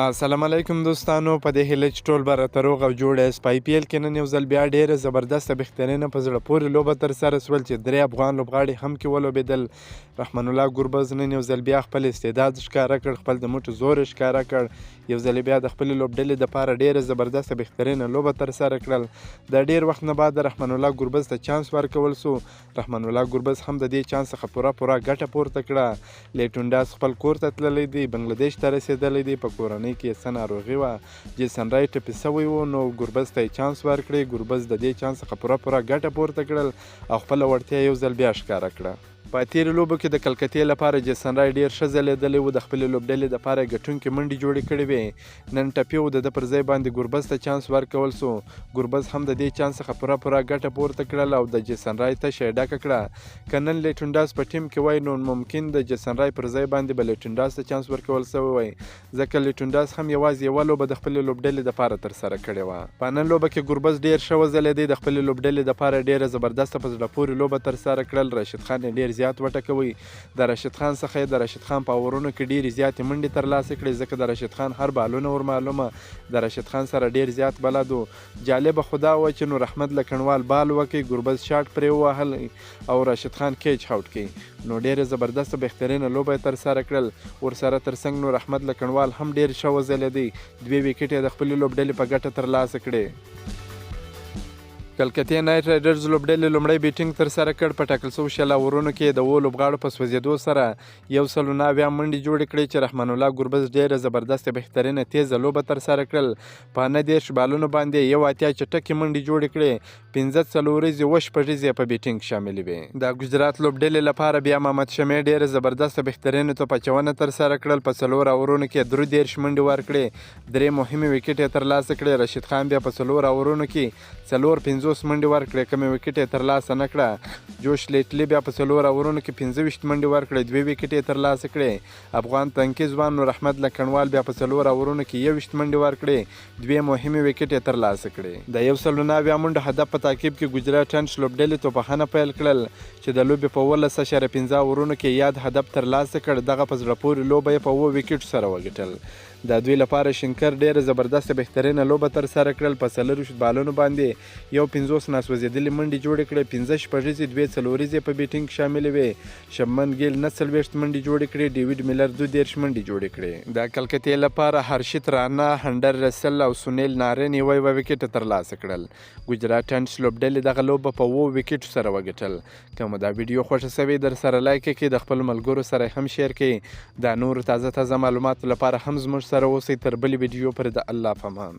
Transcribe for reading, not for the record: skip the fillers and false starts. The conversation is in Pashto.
السلام علیکم دوستانو، په دې هیله چې ټول به راته روغ او جوړ یاست. په IPL کې نن یو ځل بیا ډېره زبردسته بهترینه په زړه پورې لوبه ترسره سول چې 3 افغان لوبغاړي هم کې ولوبېدل. رحمان الله ګربز نن یو ځل بیا خپل استعداد ښکاره کړ، خپل د مټو زور یې ښکاره کړ. یو ځل بیا د خپلې لوبډلې دپاره ډېره زبردسته بهترینه لوبه ترسره کړل. د ډېر وخت نه بعد رحمان الله ګربز ته چانس ورکول سو. رحمان الله ګربز هم د دې چانس څخه پوره ګټه پورته کړه. لیټون ډاس خپل کور ته تللی دی، بنګلادیش ته رسېدلی دی. په کورنۍ کې یې څه ناروغي وه، جیسن رای ټپي سوی و، نو ګربز ته یې چانس ورکړی. ګربز د دې چانس څخه پوره ګټه پورته کړل او خپله وړتیا یو ځل بیا ښکاره کړه. په تېرو لوبو کې د کلکتې لپاره جیسن رای ډېر ښه ځلېدلی و، د خپلې لوبډلې دپاره یې ګټونکې منډې جوړې کړې وې. نن ټپي و، د ده پر ځای باندې ګربز ته چانس ورکول سو. ګربز هم د دې چانس څخه پوره ګټه پورته کړل او د جیسن رای تشه یې ډکه کړه. که نن لیټون ډاس په ټیم کې وای نو ممکن د جیسن رای پر ځای باندې به لیټون ډاس ته چانس ورکول سوی وای، ځکه لیټون ډاس هم یوازې یوه لوبه د خپلې لوبډلې دپاره ترسره کړې وه. په نن لوبه کې ګربز ډېر ښه وځلېدی، د خپلې لوبډلې دپاره ډېره زبردسته په زړه پورې لوبه ترسره کړل. راشد خان یې ډېر زیات وټکوی. د راشد خان څخه یې د راشد خان په اورونو کې ډېرې زیاتې منډې ترلاسه کړې، ځکه د راشد خان هر بالونه ورمعلومه. د راشد خان سره ډېر زیات بلد و. جالبه خو دا وه چې نور احمد لکنوال بال وکړي، ګربز شاټ پرې ووهلی او راشد خان کیچ آوټ کړي. نو ډېره زبردسته بهترینه لوبه یې ترسره کړل. ورسره ترڅنګ نور احمد لکنوال هم ډېر ښه وځلېدی. 2 ویکټ یې د خپلې لوبډلې په ګټه ترلاسه کړې. کلکتې نایټ رایډرز لوبډلې لومړی بیټینګ ترسره کړ. په ټاکل سوو 60 اورونو کې د 7 لوبغاړو په سوځېدو سره 109 منډې جوړې کړې چې رحمان الله ګربز ډېره زبردسته بهترینه تیزه لوبه ترسره کړل. په 19 بالونو باندې 81 چټکې منډې جوړې کړې. 15 څلوریزې و شپږیزې په بیټینګ شاملې وې. د ګجرات لوبډلې لپاره بیا محمد شمع ډېره زبردسته بهترینه توپ اچونه ترسره کړل. په 4 اورونو کې 33 منډې ورکړې، 3 مهمې ویکټ یې ترلاسه کړې. راشد خان بیا په 4 اورونو کې 50 منډې ورکړې، کمې ویکټ یې ترلاسه نه کړه. جوش لیټلي بیا په 4 اورونو کې 25 منډې ورکړې، 2 ویکټ یې ترلاسه کړې. افغان تنکي ځوان نور احمد لکنوال بیا په 4 اورونو کې 21 منډې ورکړې، 2 مهمې ویکټ یې ترلاسه کړې. د 109 منډو هدف په تعقیب کې ګجرات ټاینټس لوبډلې توپخانه پیل کړل چې د لوبې په 18.15 اورونو کې یاد هدف ترلاسه کړ. دغه په زړه پورې لوبه یې په 7 ویکټو سره وګټل. د دوی لپاره شنکر ډېره زبردسته بهترینه لوبه ترسره کړل. په 40 بالونو باندې 50 ناسوځېدلې منډې جوړې کړې، 15 شپږیزې 2 څلوریزې په بیټینګ شاملې وې. شبمن ګیل 49 منډې جوړې کړې، ډیوډ میلر 32 منډې جوړې کړې. د کلکتې لپاره هرشیت رانا، هنډر رسل او سونیل نارین یوه ویکټ ترلاسه کړل. ګجرات ټاینټس لوبډلې دغه لوبه په 7 ویکټو سره وګټل. که مو دا ویډیو خوښه سوې در سره لایک کړئ، د خپلو ملګرو سره هم شیر کړئ. د نورو تازه معلوماتو لپاره هم زموږ سره اوسئ. تر بلې ویډیو پورې د الله په امان.